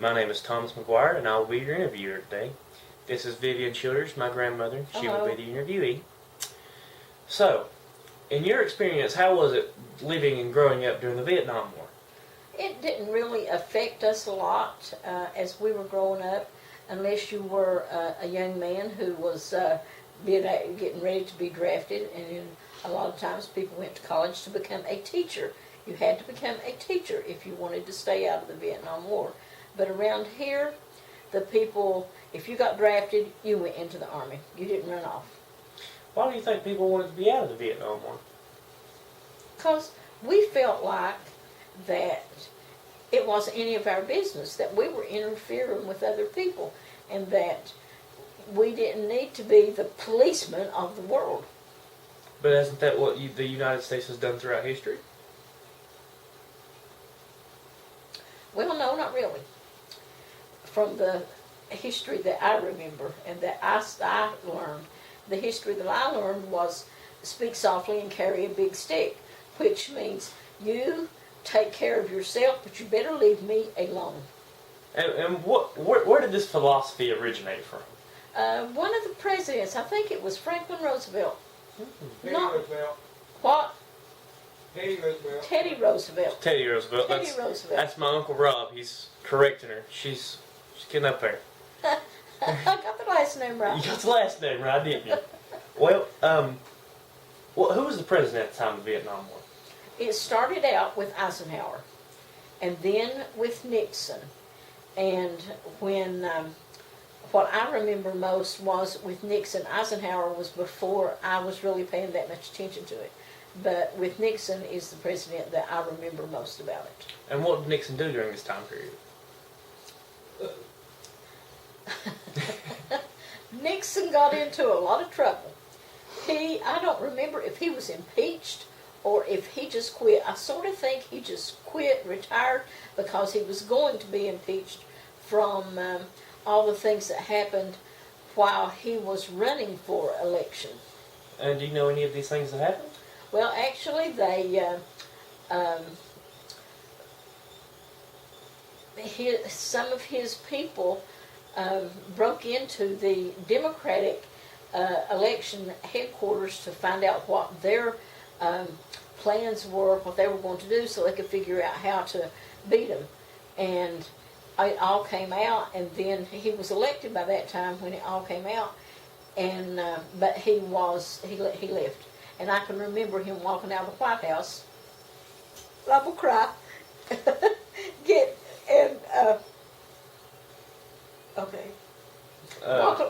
My name is Thomas McGuire, and I will be your interviewer today. This is Vivian Childers, my grandmother. She will be the interviewee. So, in your experience, how was it living and growing up during the Vietnam War? It didn't really affect us a lot as we were growing up, unless you were a young man who was getting ready to be drafted, and a lot of times people went to college to become a teacher. You had to become a teacher if you wanted to stay out of the Vietnam War. But around here, the people, if you got drafted, you went into the Army. You didn't run off. Why do you think people wanted to be out of the Vietnam War? Because we felt like that it wasn't any of our business, that we were interfering with other people, and that we didn't need to be the policeman of the world. But isn't that what the United States has done throughout history? Well, no, not really. From the history that I remember and that I learned, the history that I learned was speak softly and carry a big stick, which means you take care of yourself, but you better leave me alone. And where did this philosophy originate from? One of the presidents, I think it was Franklin Roosevelt. Teddy Roosevelt. What? Teddy Roosevelt. Teddy Roosevelt. Teddy Roosevelt. Teddy Roosevelt. That's my Uncle Rob. He's correcting her. She's getting up there. I got the last name right. You got the last name right, didn't you? Well, who was the president at the time of the Vietnam War? It started out with Eisenhower, and then with Nixon. And when what I remember most was with Nixon. Eisenhower was before I was really paying that much attention to it. But with Nixon is the president that I remember most about it. And what did Nixon do during this time period? Nixon got into a lot of trouble. I don't remember if he was impeached or if he just quit. I sort of think he just quit, retired, because he was going to be impeached from all the things that happened while he was running for election. And do you know any of these things that happened? Well, actually, some of his people broke into the Democratic election headquarters to find out what their plans were, what they were going to do, so they could figure out how to beat them. And it all came out, and then he was elected by that time when it all came out. And but he left, and I can remember him walking out of the White House. I will cry.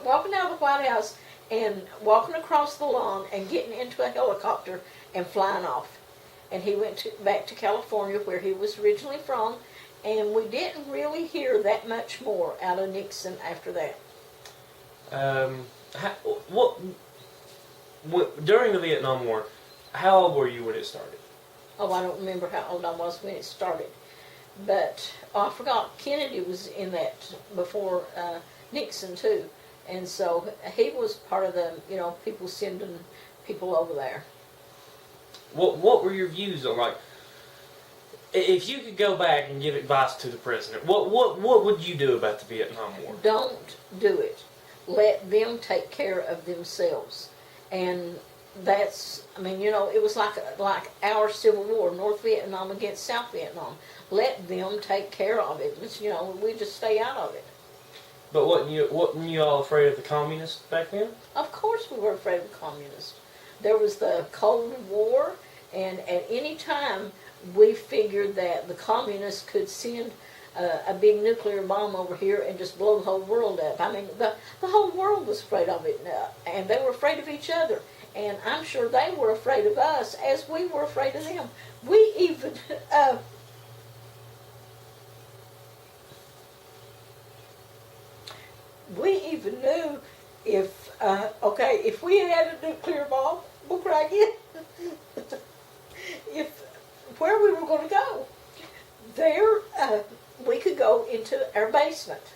Walking out of the White House and walking across the lawn and getting into a helicopter and flying off. And he went back to California, where he was originally from, and we didn't really hear that much more out of Nixon after that. During the Vietnam War, how old were you when it started? Oh, I don't remember how old I was when it started. But I forgot, Kennedy was in that before Nixon too. And so he was part of the, people sending people over there. What were your views on, like, if you could go back and give advice to the president, what would you do about the Vietnam War? Don't do it. Let them take care of themselves. And that's, it was like our Civil War, North Vietnam against South Vietnam. Let them take care of it. We just stay out of it. But wasn't you all afraid of the communists back then? Of course we were afraid of the communists. There was the Cold War, and at any time we figured that the communists could send a big nuclear bomb over here and just blow the whole world up. The whole world was afraid of it, and they were afraid of each other. And I'm sure they were afraid of us as we were afraid of them. We even... we even knew if we had a nuclear bomb, we'll cry again. Where we were going to go. There, we could go into our basement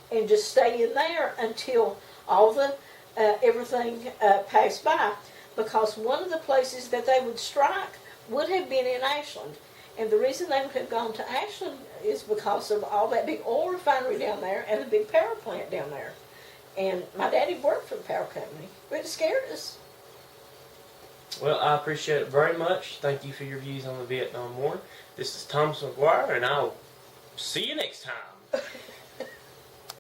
and just stay in there until all the everything passed by. Because one of the places that they would strike would have been in Ashland. And the reason they would have gone to Ashland is because of all that big oil refinery down there and the big power plant down there. And my daddy worked for the power company, but it scared us. Well, I appreciate it very much. Thank you for your views on the Vietnam War. This is Thomas McGuire, and I'll see you next time.